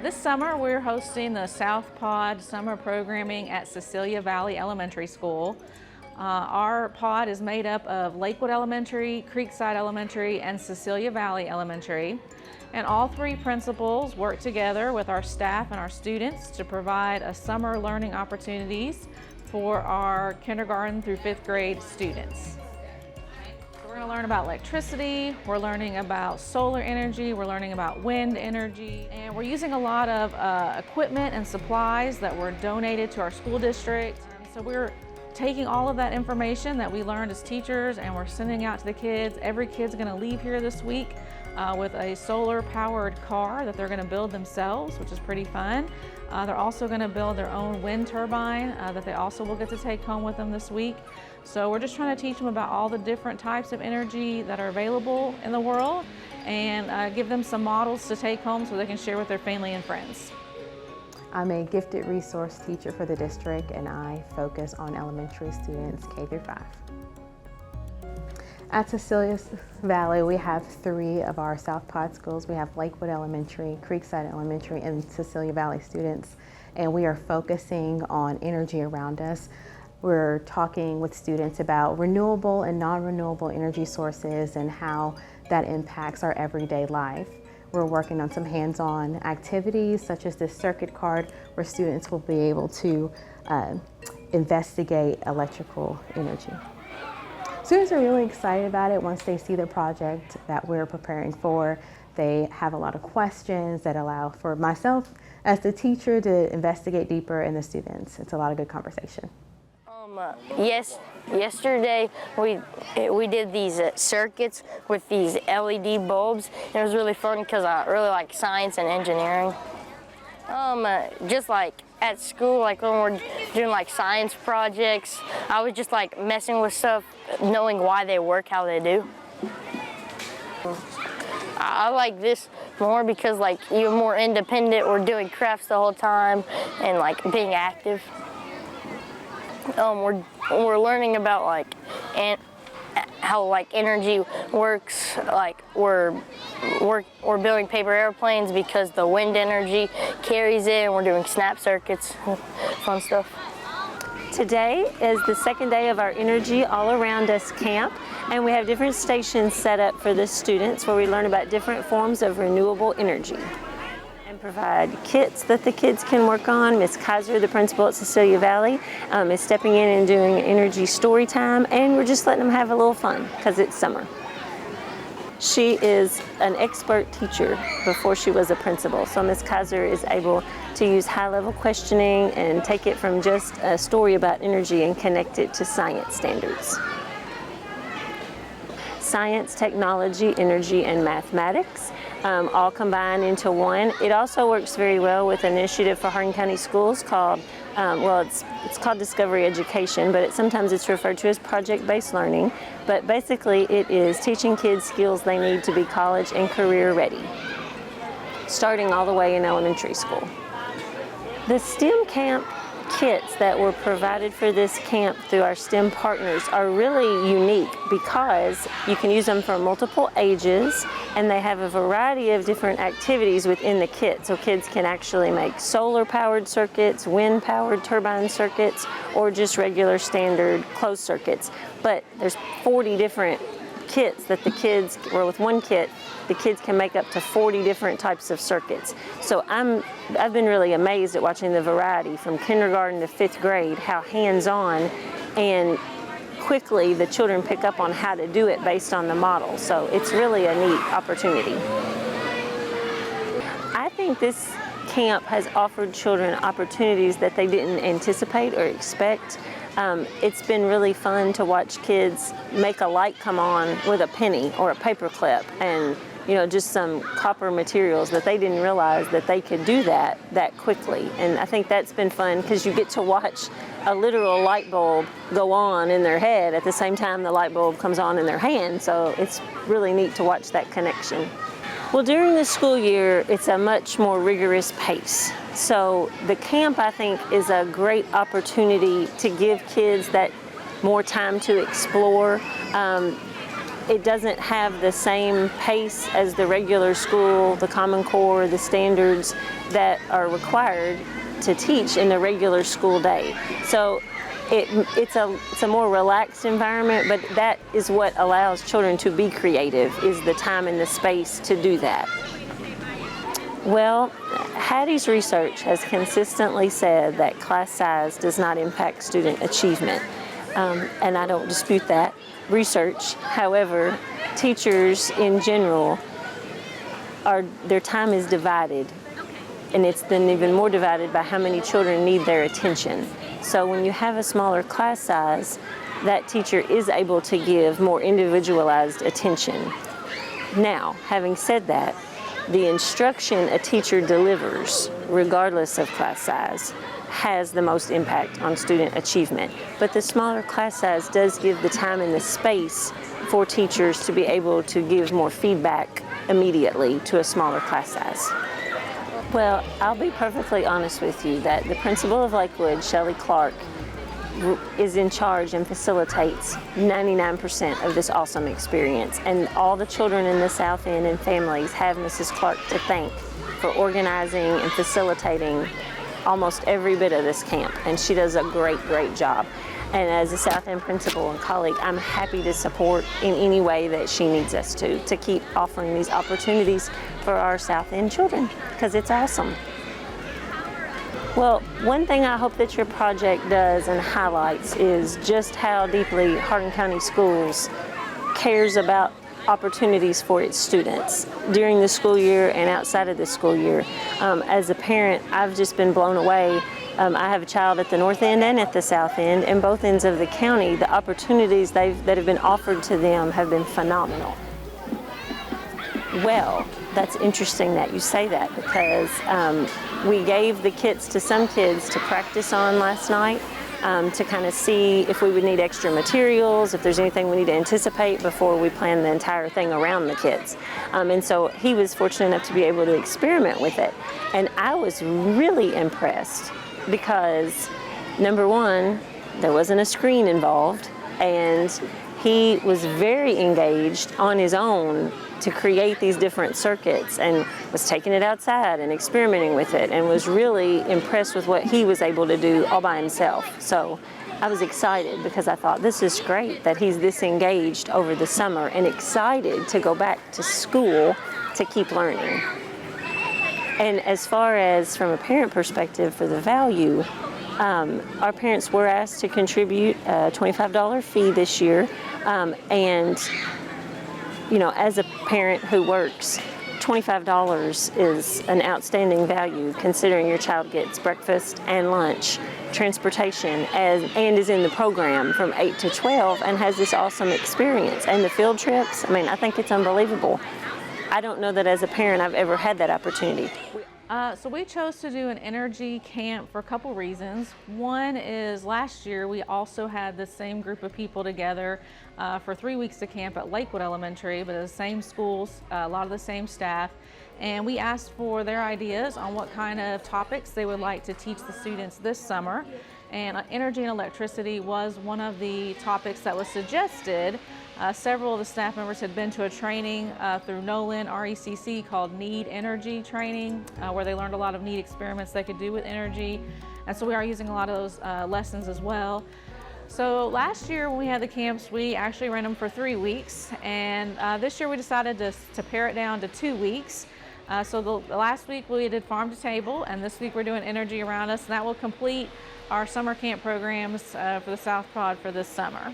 This summer we're hosting the South Pod summer programming at Cecilia Valley Elementary School. Our pod is made up of Lakewood Elementary, Creekside Elementary, and Cecilia Valley Elementary. And all three principals work together with our staff and our students to provide a summer learning opportunities for our kindergarten through 5th grade students. We're going to learn about electricity, we're learning about solar energy, we're learning about wind energy, and we're using a lot of equipment and supplies that were donated to our school district. So we're taking all of that information that we learned as teachers and we're sending out to the kids. Every kid's going to leave here this week with a solar powered car that they're going to build themselves, which is pretty fun. They're also going to build their own wind turbine that they also will get to take home with them this week. So we're just trying to teach them about all the different types of energy that are available in the world and give them some models to take home so they can share with their family and friends. I'm a gifted resource teacher for the district and I focus on elementary students K through 5. At Cecilia Valley, we have 3 of our South Pod schools. We have Lakewood Elementary, Creekside Elementary, and Cecilia Valley students. And we are focusing on energy around us. We're talking with students about renewable and non-renewable energy sources and how that impacts our everyday life. We're working on some hands-on activities such as this circuit card where students will be able to investigate electrical energy. Students are really excited about it once they see the project that we're preparing for. They have a lot of questions that allow for myself as the teacher to investigate deeper in the students. It's a lot of good conversation. Yesterday we did these circuits with these LED bulbs. It was really fun because I really like science and engineering. Just like at school, like when we're doing like science projects, I was just like messing with stuff, knowing why they work how they do. I like this more because like you're more independent. We're doing crafts the whole time and like being active. We're learning about like how like energy works. Like we're building paper airplanes because the wind energy carries it, and we're doing snap circuits, fun stuff. Today is the second day of our Energy All Around Us camp, and we have different stations set up for the students where we learn about different forms of renewable energy and provide kits that the kids can work on. Ms. Kaiser, the principal at Cecilia Valley, is stepping in and doing energy story time, and we're just letting them have a little fun because it's summer. She is an expert teacher before she was a principal, so Ms. Kaiser is able to use high-level questioning and take it from just a story about energy and connect it to science standards. Science, technology, energy, and mathematics all combine into one. It also works very well with an initiative for Hardin County Schools called, it's called Discovery Education, but sometimes it's referred to as project-based learning. But basically it is teaching kids skills they need to be college and career ready, starting all the way in elementary school. The STEM camp kits that were provided for this camp through our STEM partners are really unique because you can use them for multiple ages and they have a variety of different activities within the kit. So kids can actually make solar powered circuits, wind powered turbine circuits, or just regular standard closed circuits. But there's 40 different kits that the kids, or with one kit, the kids can make up to 40 different types of circuits. So I've been really amazed at watching the variety from kindergarten to 5th grade, how hands-on and quickly the children pick up on how to do it based on the model. So it's really a neat opportunity. I think this camp has offered children opportunities that they didn't anticipate or expect. It's been really fun to watch kids make a light come on with a penny or a paper clip and just some copper materials that they didn't realize that they could do that quickly. And I think that's been fun because you get to watch a literal light bulb go on in their head at the same time the light bulb comes on in their hand. So it's really neat to watch that connection. Well, during the school year, it's a much more rigorous pace. So the camp, I think, is a great opportunity to give kids that more time to explore. It doesn't have the same pace as the regular school, the Common Core, the standards. that are required to teach in the regular school day. So it's a more relaxed environment, but that is what allows children to be creative, is the time and the space to do that. Well, Hattie's research has consistently said that class size does not impact student achievement, and I don't dispute that research. However, teachers in general, their time is divided, and it's then even more divided by how many children need their attention. So when you have a smaller class size, that teacher is able to give more individualized attention. Now, having said that, the instruction a teacher delivers, regardless of class size, has the most impact on student achievement. But the smaller class size does give the time and the space for teachers to be able to give more feedback immediately to a smaller class size. Well, I'll be perfectly honest with you that the principal of Lakewood, Shelley Clark, is in charge and facilitates 99% of this awesome experience. And all the children in the South End and families have Mrs. Clark to thank for organizing and facilitating almost every bit of this camp. And she does a great, great job. And as a South End principal and colleague, I'm happy to support in any way that she needs us to keep offering these opportunities for our South End children, because it's awesome. Well, one thing I hope that your project does and highlights is just how deeply Hardin County Schools cares about opportunities for its students during the school year and outside of the school year. As a parent, I've just been blown away. I have a child at the North End and at the South End, and both ends of the county. The opportunities that have been offered to them have been phenomenal. Well, that's interesting that you say that, because we gave the kits to some kids to practice on last night to kind of see if we would need extra materials, if there's anything we need to anticipate before we plan the entire thing around the kits. And so he was fortunate enough to be able to experiment with it. And I was really impressed because, number one, there wasn't a screen involved, and he was very engaged on his own to create these different circuits, and was taking it outside and experimenting with it, and was really impressed with what he was able to do all by himself. So I was excited because I thought, this is great that he's this engaged over the summer and excited to go back to school to keep learning. And as far as from a parent perspective for the value, our parents were asked to contribute a $25 fee this year, and you know, as a parent who works, $25 is an outstanding value considering your child gets breakfast and lunch, transportation, and is in the program from 8 to 12 and has this awesome experience. And the field trips, I mean, I think it's unbelievable. I don't know that as a parent I've ever had that opportunity. So we chose to do an energy camp for a couple reasons. One is last year we also had the same group of people together for 3 weeks to camp at Lakewood Elementary, but the same schools, a lot of the same staff. And we asked for their ideas on what kind of topics they would like to teach the students this summer. And energy and electricity was one of the topics that was suggested. Several of the staff members had been to a training through Nolan RECC called Need Energy Training, where they learned a lot of neat experiments they could do with energy. And so we are using a lot of those lessons as well. So last year when we had the camps, we actually ran them for 3 weeks. And this year we decided to pare it down to 2 weeks. So the last week we did farm to table, and this week we're doing energy around us, and that will complete our summer camp programs for the South Pod for this summer.